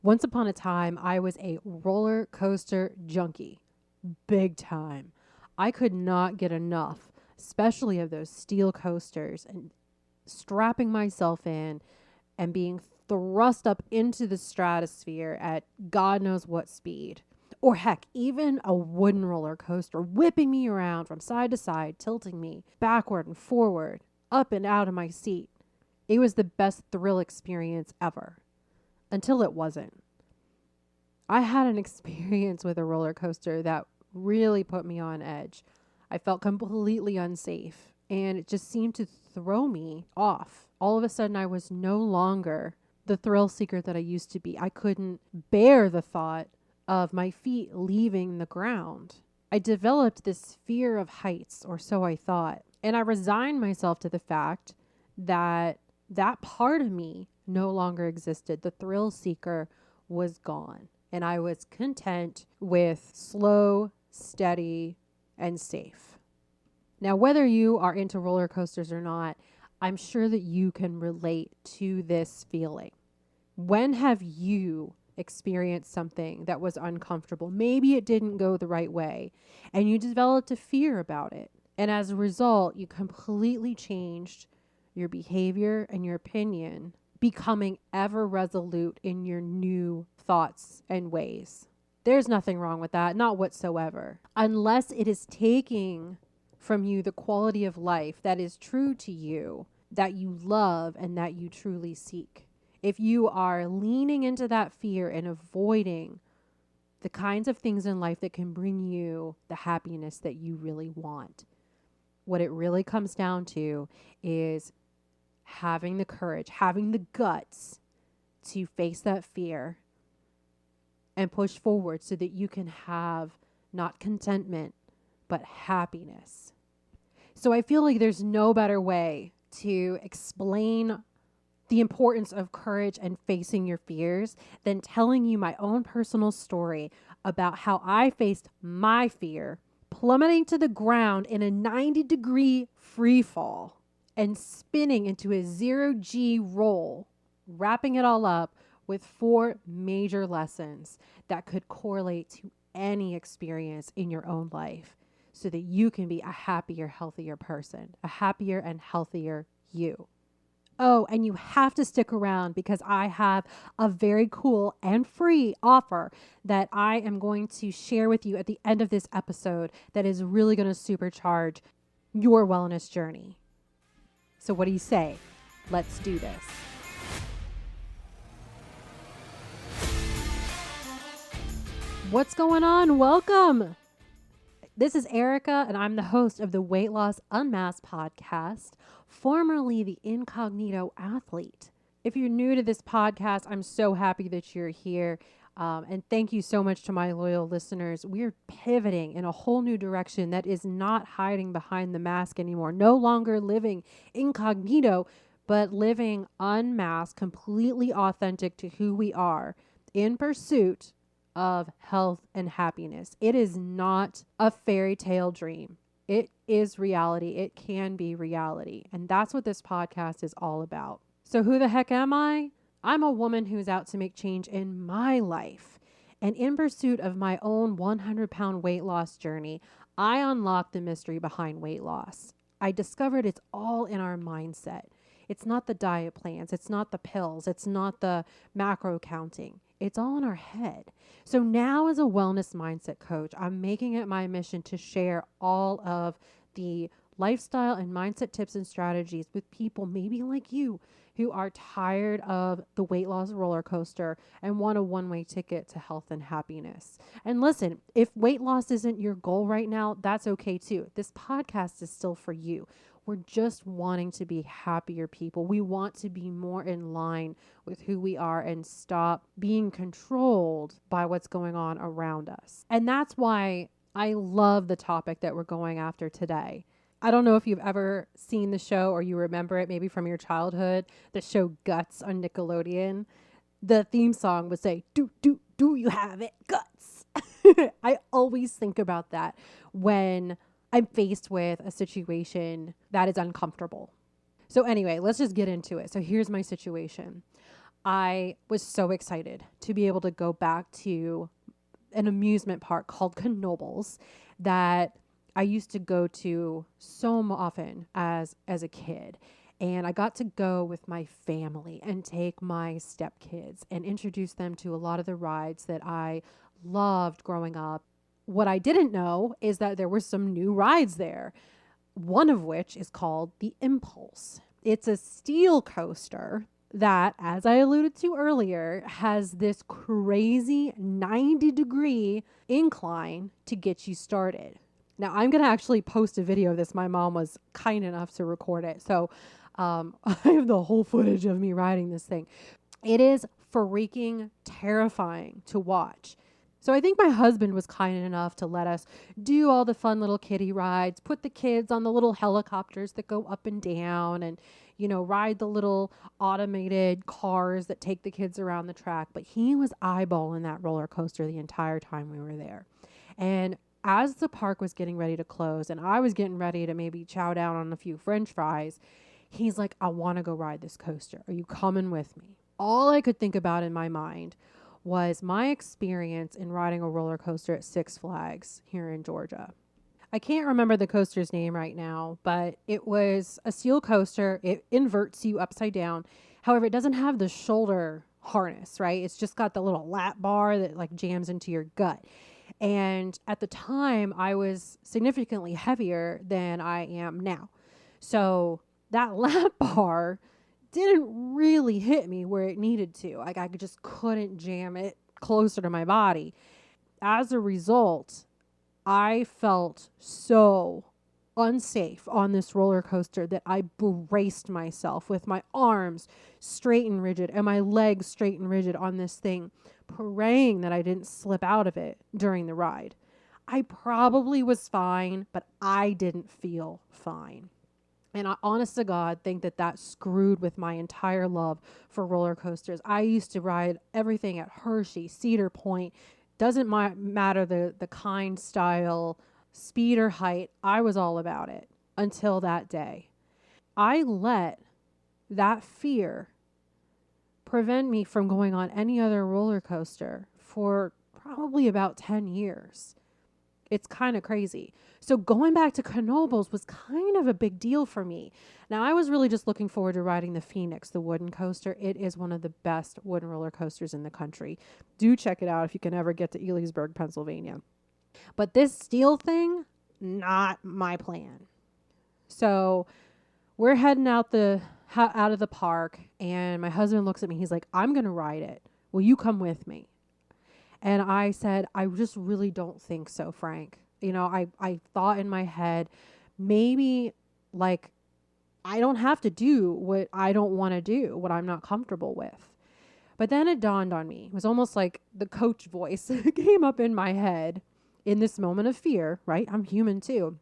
Once upon a time, I was a roller coaster junkie. Big time. I could not get enough, especially of those steel coasters, and strapping myself in and being thrust up into the stratosphere at God knows what speed. Or heck, even a wooden roller coaster whipping me around from side to side, tilting me backward and forward, up and out of my seat. It was the best thrill experience ever. Until it wasn't. I had an experience with a roller coaster that really put me on edge. I felt completely unsafe, and it just seemed to throw me off. All of a sudden, I was no longer the thrill seeker that I used to be. I couldn't bear the thought of my feet leaving the ground. I developed this fear of heights, or so I thought, and I resigned myself to the fact that that part of me no longer existed. The thrill seeker was gone, and I was content with slow, steady, and safe. Now, whether you are into roller coasters or not, I'm sure that you can relate to this feeling. When have you experienced something that was uncomfortable? Maybe it didn't go the right way, and you developed a fear about it. And as a result, you completely changed your behavior and your opinion, becoming ever resolute in your new thoughts and ways. There's nothing wrong with that, not whatsoever, unless it is taking from you the quality of life that is true to you, that you love and that you truly seek. If you are leaning into that fear and avoiding the kinds of things in life that can bring you the happiness that you really want, what it really comes down to is having the courage, having the guts to face that fear and push forward so that you can have not contentment, but happiness. So I feel like there's no better way to explain the importance of courage and facing your fears than telling you my own personal story about how I faced my fear, plummeting to the ground in a 90-degree free fall and spinning into a 0G roll, wrapping it all up with 4 major lessons that could correlate to any experience in your own life so that you can be a happier, healthier person, a happier and healthier you. Oh, and you have to stick around because I have a very cool and free offer that I am going to share with you at the end of this episode that is really going to supercharge your wellness journey. So what do you say? Let's do this. What's going on? Welcome. This is Erica, and I'm the host of the Weight Loss Unmasked podcast, formerly the Incognito Athlete. If you're new to this podcast, I'm so happy that you're here. And thank you so much to my loyal listeners. We're pivoting in a whole new direction that is not hiding behind the mask anymore. No longer living incognito, but living unmasked, completely authentic to who we are in pursuit of health and happiness. It is not a fairy tale dream. It is reality. It can be reality. And that's what this podcast is all about. So who the heck am I? I'm a woman who's out to make change in my life. And in pursuit of my own 100-pound weight loss journey, I unlocked the mystery behind weight loss. I discovered it's all in our mindset. It's not the diet plans. It's not the pills. It's not the macro counting. It's all in our head. So now as a wellness mindset coach, I'm making it my mission to share all of the lifestyle and mindset tips and strategies with people maybe like you who are tired of the weight loss roller coaster and want a one-way ticket to health and happiness. And listen, if weight loss isn't your goal right now, that's okay too. This podcast is still for you. We're just wanting to be happier people. We want to be more in line with who we are and stop being controlled by what's going on around us. And that's why I love the topic that we're going after today. I don't know if you've ever seen the show or you remember it maybe from your childhood, the show Guts on Nickelodeon. The theme song would say, do you have it? Guts. I always think about that when I'm faced with a situation that is uncomfortable. So anyway, let's just get into it. So here's my situation. I was so excited to be able to go back to an amusement park called Knoebels that I used to go to so often as a kid. And I got to go with my family and take my stepkids and introduce them to a lot of the rides that I loved growing up. What I didn't know is that there were some new rides there, one of which is called the Impulse. It's a steel coaster that, as I alluded to earlier, has this crazy 90-degree incline to get you started. Now, I'm going to actually post a video of this. My mom was kind enough to record it. So I have the whole footage of me riding this thing. It is freaking terrifying to watch. So I think my husband was kind enough to let us do all the fun little kiddie rides, put the kids on the little helicopters that go up and down and, ride the little automated cars that take the kids around the track. But he was eyeballing that roller coaster the entire time we were there. And as the park was getting ready to close and I was getting ready to maybe chow down on a few French fries, he's like, I want to go ride this coaster. Are you coming with me? All I could think about in my mind was my experience in riding a roller coaster at Six Flags here in Georgia. I can't remember the coaster's name right now, but it was a steel coaster. It inverts you upside down. However, it doesn't have the shoulder harness, right? It's just got the little lap bar that like jams into your gut. And at the time, I was significantly heavier than I am now. So that lap bar didn't really hit me where it needed to. Like I just couldn't jam it closer to my body. As a result, I felt so unsafe on this roller coaster that I braced myself with my arms straight and rigid and my legs straight and rigid on this thing, praying that I didn't slip out of it during the ride. I probably was fine, but I didn't feel fine. And I, honest to God, think that screwed with my entire love for roller coasters. I used to ride everything at Hershey, Cedar Point. Doesn't matter the kind, style, speed, or height. I was all about it until that day. I let that fear prevent me from going on any other roller coaster for probably about 10 years. It's kind of crazy. So going back to Knoebels was kind of a big deal for me. Now, I was really just looking forward to riding the Phoenix, the wooden coaster. It is one of the best wooden roller coasters in the country. Do check it out if you can ever get to Elysburg, Pennsylvania. But this steel thing, not my plan. So we're heading out of the park, and my husband looks at me. He's like, I'm going to ride it. Will you come with me? And I said, I just really don't think so, Frank. I thought in my head, maybe like I don't have to do what I don't want to do, what I'm not comfortable with. But then it dawned on me. It was almost like the coach voice came up in my head in this moment of fear, right? I'm human too.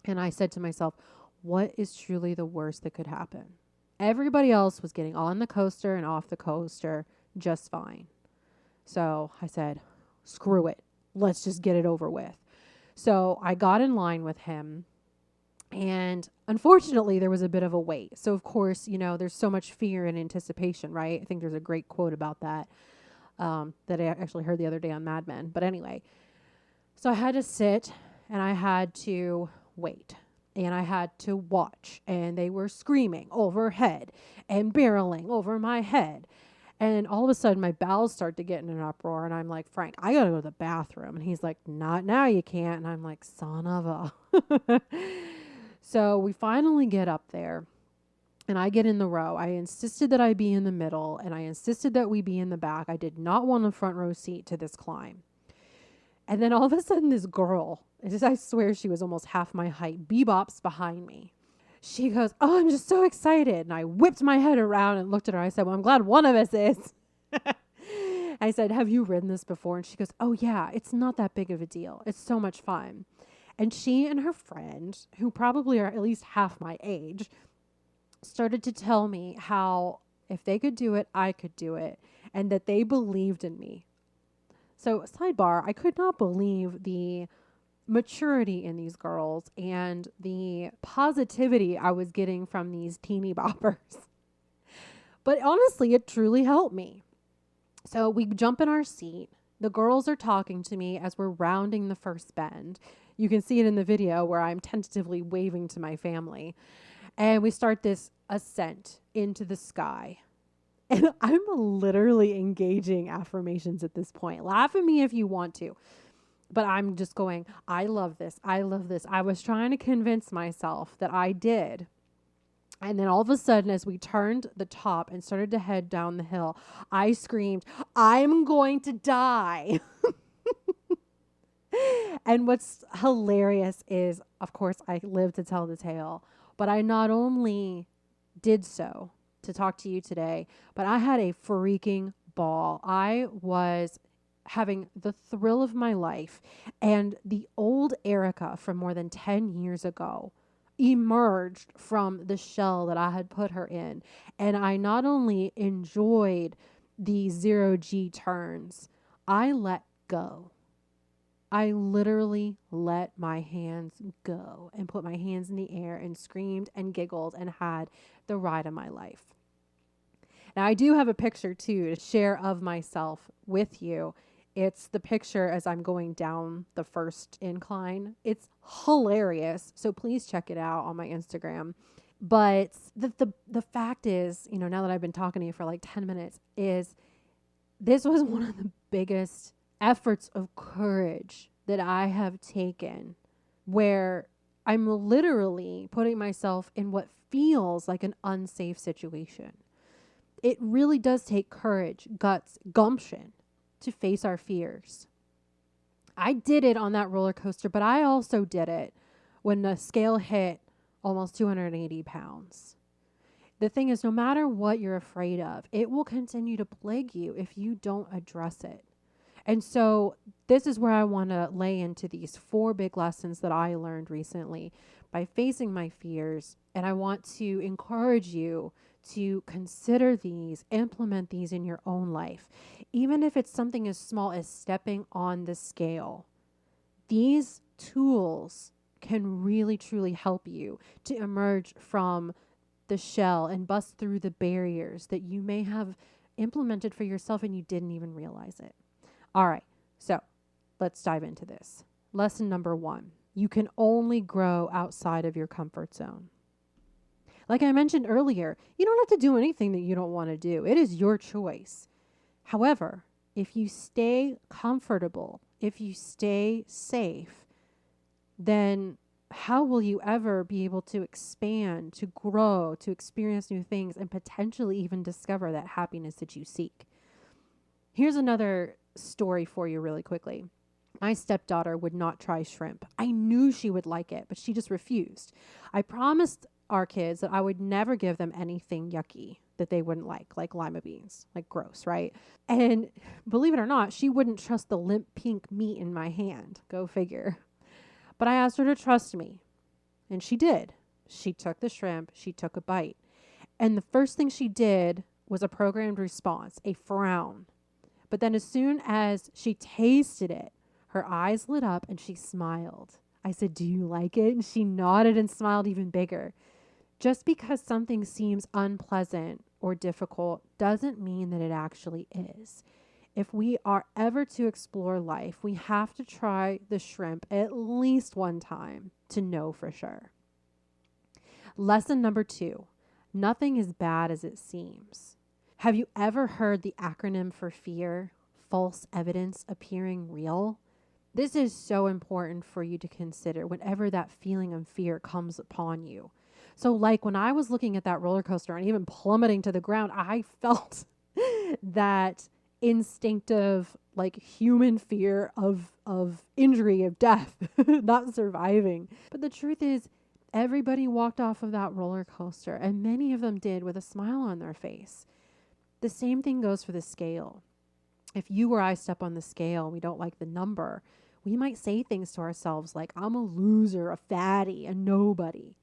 And I said to myself, what is truly the worst that could happen? Everybody else was getting on the coaster and off the coaster just fine. So I said, screw it. Let's just get it over with. So I got in line with him, and unfortunately there was a bit of a wait. So of course, there's so much fear and anticipation, right? I think there's a great quote about that that I actually heard the other day on Mad Men. But anyway, so I had to sit and I had to wait and I had to watch, and they were screaming overhead and barreling over my head. And all of a sudden, my bowels start to get in an uproar. And I'm like, Frank, I got to go to the bathroom. And he's like, not now, you can't. And I'm like, son of a. So we finally get up there. And I get in the row. I insisted that I be in the middle. And I insisted that we be in the back. I did not want a front row seat to this climb. And then all of a sudden, this girl, I swear she was almost half my height, bebops behind me. She goes, oh, I'm just so excited. And I whipped my head around and looked at her. I said, well, I'm glad one of us is. I said, have you ridden this before? And she goes, oh, yeah, it's not that big of a deal. It's so much fun. And she and her friend, who probably are at least half my age, started to tell me how if they could do it, I could do it, and that they believed in me. So sidebar, I could not believe the maturity in these girls and the positivity I was getting from these teeny boppers. But honestly, it truly helped me. So we jump in our seat. The girls are talking to me as we're rounding the first bend. You can see it in the video where I'm tentatively waving to my family. And we start this ascent into the sky. And I'm literally engaging affirmations at this point. Laugh at me if you want to. But I'm just going, I love this. I love this. I was trying to convince myself that I did. And then all of a sudden, as we turned the top and started to head down the hill, I screamed, I'm going to die. And what's hilarious is, of course, I live to tell the tale, but I not only did so to talk to you today, but I had a freaking ball. I was having the thrill of my life, and the old Erica from more than 10 years ago emerged from the shell that I had put her in. And I not only enjoyed the 0G turns, I let go. I literally let my hands go and put my hands in the air and screamed and giggled and had the ride of my life. Now, I do have a picture too to share of myself with you. It's the picture as I'm going down the first incline. It's hilarious. So please check it out on my Instagram. But the fact is, you know, now that I've been talking to you for like 10 minutes, is this was one of the biggest efforts of courage that I have taken, where I'm literally putting myself in what feels like an unsafe situation. It really does take courage, guts, gumption to face our fears. I did it on that roller coaster, but I also did it when the scale hit almost 280 pounds. The thing is, no matter what you're afraid of, it will continue to plague you if you don't address it. And so this is where I want to lay into these 4 big lessons that I learned recently by facing my fears. And I want to encourage you to consider these, implement these in your own life. Even if it's something as small as stepping on the scale, these tools can really, truly help you to emerge from the shell and bust through the barriers that you may have implemented for yourself and you didn't even realize it. All right, so let's dive into this. Lesson number 1, you can only grow outside of your comfort zone. Like I mentioned earlier, you don't have to do anything that you don't want to do. It is your choice. However, if you stay comfortable, if you stay safe, then how will you ever be able to expand, to grow, to experience new things, and potentially even discover that happiness that you seek? Here's another story for you really quickly. My stepdaughter would not try shrimp. I knew she would like it, but she just refused. I promised our kids that I would never give them anything yucky that they wouldn't like lima beans, like gross, right? And believe it or not, she wouldn't trust the limp pink meat in my hand. Go figure. But I asked her to trust me, and she did. She took the shrimp, she took a bite. And the first thing she did was a programmed response, a frown. But then as soon as she tasted it, her eyes lit up and she smiled. I said, "Do you like it?" And she nodded and smiled even bigger. Just because something seems unpleasant or difficult doesn't mean that it actually is. If we are ever to explore life, we have to try the shrimp at least one time to know for sure. Lesson number 2, nothing is bad as it seems. Have you ever heard the acronym for fear, false evidence appearing real? This is so important for you to consider whenever that feeling of fear comes upon you. So like when I was looking at that roller coaster and even plummeting to the ground, I felt that instinctive, like human fear of injury, of death, not surviving. But the truth is, everybody walked off of that roller coaster, and many of them did with a smile on their face. The same thing goes for the scale. If you or I step on the scale, we don't like the number, we might say things to ourselves like, I'm a loser, a fatty, a nobody.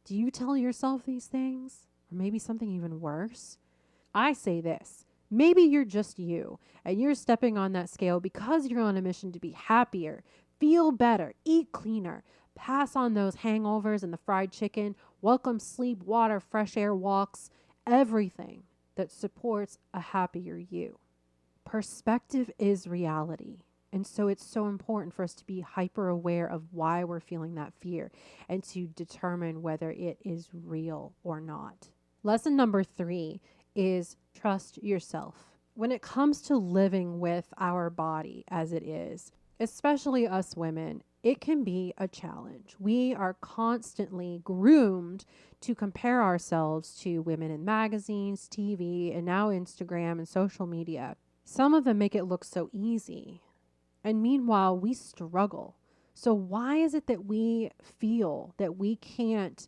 Do you tell yourself these things? Or maybe something even worse? I say this. Maybe you're just you, and you're stepping on that scale because you're on a mission to be happier, feel better, eat cleaner, pass on those hangovers and the fried chicken, welcome sleep, water, fresh air walks, everything that supports a happier you. Perspective is reality. And so it's so important for us to be hyper aware of why we're feeling that fear and to determine whether it is real or not. Lesson number 3 is trust yourself. When it comes to living with our body as it is, especially us women, it can be a challenge. We are constantly groomed to compare ourselves to women in magazines, TV, and now Instagram and social media. Some of them make it look so easy. And meanwhile, we struggle. So why is it that we feel that we can't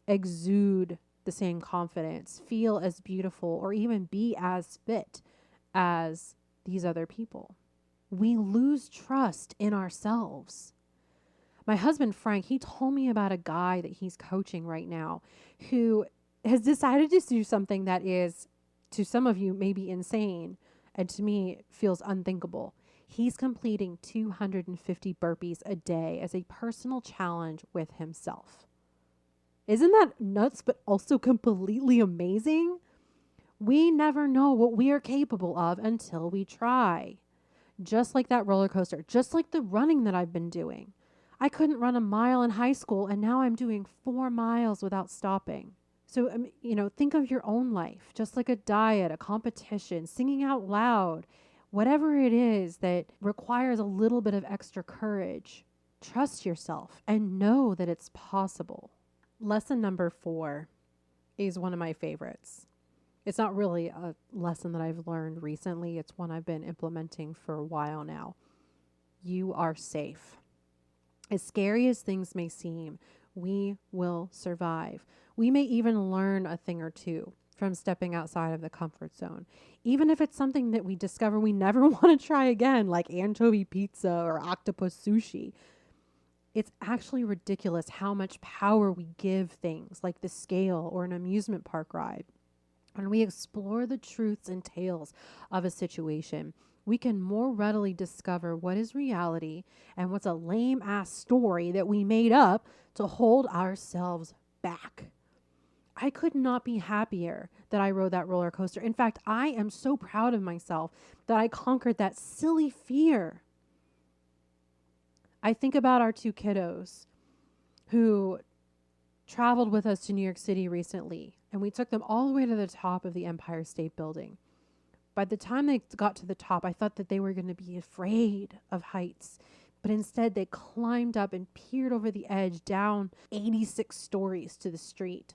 exude the same confidence, feel as beautiful, or even be as fit as these other people? We lose trust in ourselves. My husband, Frank, he told me about a guy that he's coaching right now who has decided to do something that is, to some of you, maybe insane, and to me, feels unthinkable. He's completing 250 burpees a day as a personal challenge with himself. Isn't that nuts, but also completely amazing? We never know what we are capable of until we try. Just like that roller coaster, just like the running that I've been doing. I couldn't run a mile in high school, and now I'm doing 4 miles without stopping. So, think of your own life, just like a diet, a competition, singing out loud, whatever it is that requires a little bit of extra courage. Trust yourself and know that it's possible. Lesson number 4 is one of my favorites. It's not really a lesson that I've learned recently. It's one I've been implementing for a while now. You are safe. As scary as things may seem, we will survive. We may even learn a thing or two from stepping outside of the comfort zone. Even if it's something that we discover we never want to try again, like anchovy pizza or octopus sushi. It's actually ridiculous how much power we give things like the scale or an amusement park ride. When we explore the truths and tales of a situation, we can more readily discover what is reality and what's a lame ass story that we made up to hold ourselves back. I could not be happier that I rode that roller coaster. In fact, I am so proud of myself that I conquered that silly fear. I think about our 2 kiddos who traveled with us to New York City recently, and we took them all the way to the top of the Empire State Building. By the time they got to the top, I thought that they were going to be afraid of heights, but instead they climbed up and peered over the edge down 86 stories to the street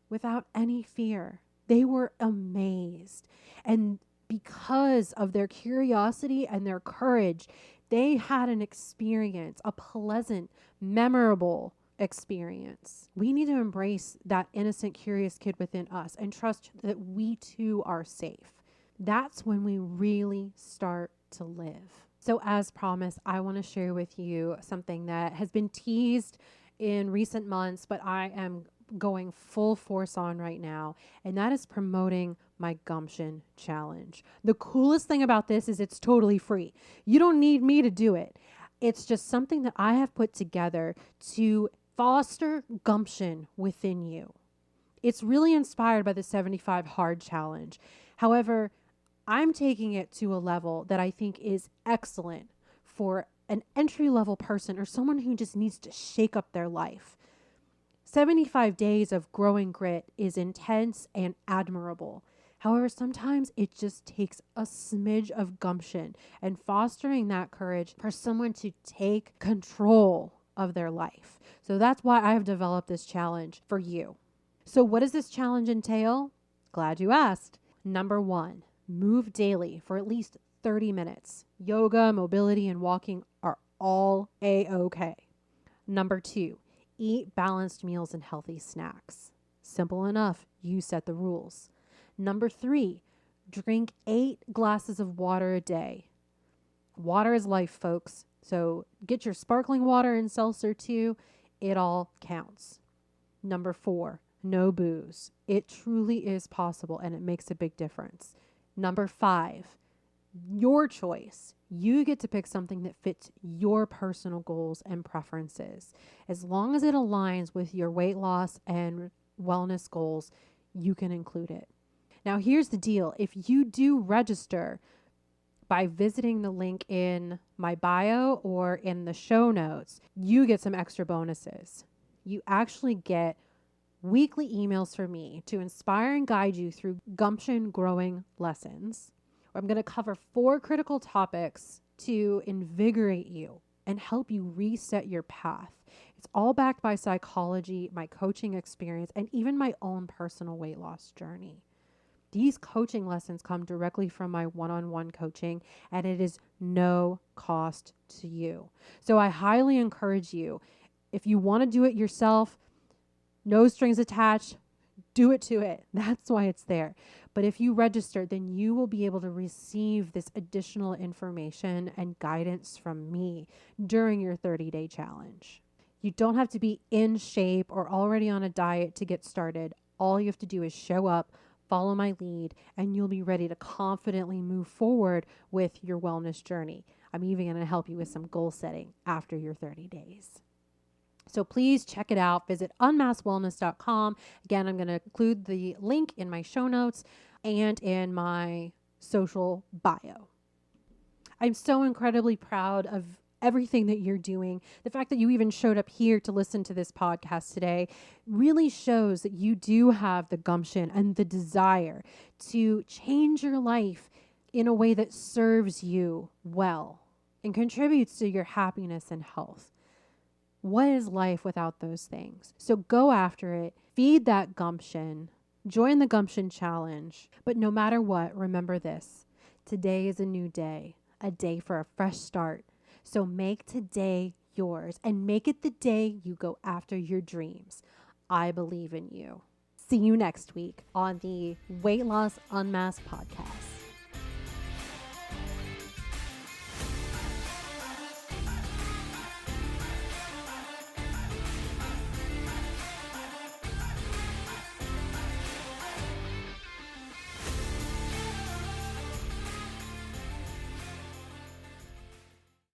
without any fear. They were amazed. And because of their curiosity and their courage, they had an experience, a pleasant, memorable experience. We need to embrace that innocent, curious kid within us and trust that we too are safe. That's when we really start to live. So as promised, I want to share with you something that has been teased in recent months, but I am going full force on right now, and that is promoting my Gumption challenge. The coolest thing about this is it's totally free. You don't need me to do it. It's just something that I have put together to foster gumption within you. It's really inspired by the 75 hard challenge. However, I'm taking it to a level that I think is excellent for an entry-level person or someone who just needs to shake up their life. 75 days of growing grit is intense and admirable. However, sometimes it just takes a smidge of gumption and fostering that courage for someone to take control of their life. So that's why I have developed this challenge for you. So what does this challenge entail? Glad you asked. Number 1, move daily for at least 30 minutes. Yoga, mobility, and walking are all A-okay. Number 2, eat balanced meals and healthy snacks. Simple enough. You set the rules. Number 3, drink 8 glasses of water a day. Water is life, folks. So get your sparkling water and seltzer too. It all counts. Number 4, no booze. It truly is possible and it makes a big difference. Number 5, your choice. You get to pick something that fits your personal goals and preferences. As long as it aligns with your weight loss and wellness goals, you can include it. Now, here's the deal. If you do register by visiting the link in my bio or in the show notes, you get some extra bonuses. You actually get weekly emails from me to inspire and guide you through gumption growing lessons. I'm going to cover 4 critical topics to invigorate you and help you reset your path. It's all backed by psychology, my coaching experience, and even my own personal weight loss journey. These coaching lessons come directly from my one-on-one coaching, and it is no cost to you. So I highly encourage you, if you want to do it yourself, no strings attached, do it to it. That's why it's there. But if you register, then you will be able to receive this additional information and guidance from me during your 30-day challenge. You don't have to be in shape or already on a diet to get started. All you have to do is show up, follow my lead, and you'll be ready to confidently move forward with your wellness journey. I'm even going to help you with some goal setting after your 30 days. So please check it out. Visit unmaskedwellness.com. Again, I'm going to include the link in my show notes and in my social bio. I'm so incredibly proud of everything that you're doing. The fact that you even showed up here to listen to this podcast today really shows that you do have the gumption and the desire to change your life in a way that serves you well and contributes to your happiness and health. What is life without those things? So go after it, feed that gumption, join the gumption challenge. But no matter what, remember this: today is a new day, a day for a fresh start. So make today yours and make it the day you go after your dreams. I believe in you. See you next week on the Weight Loss Unmasked podcast.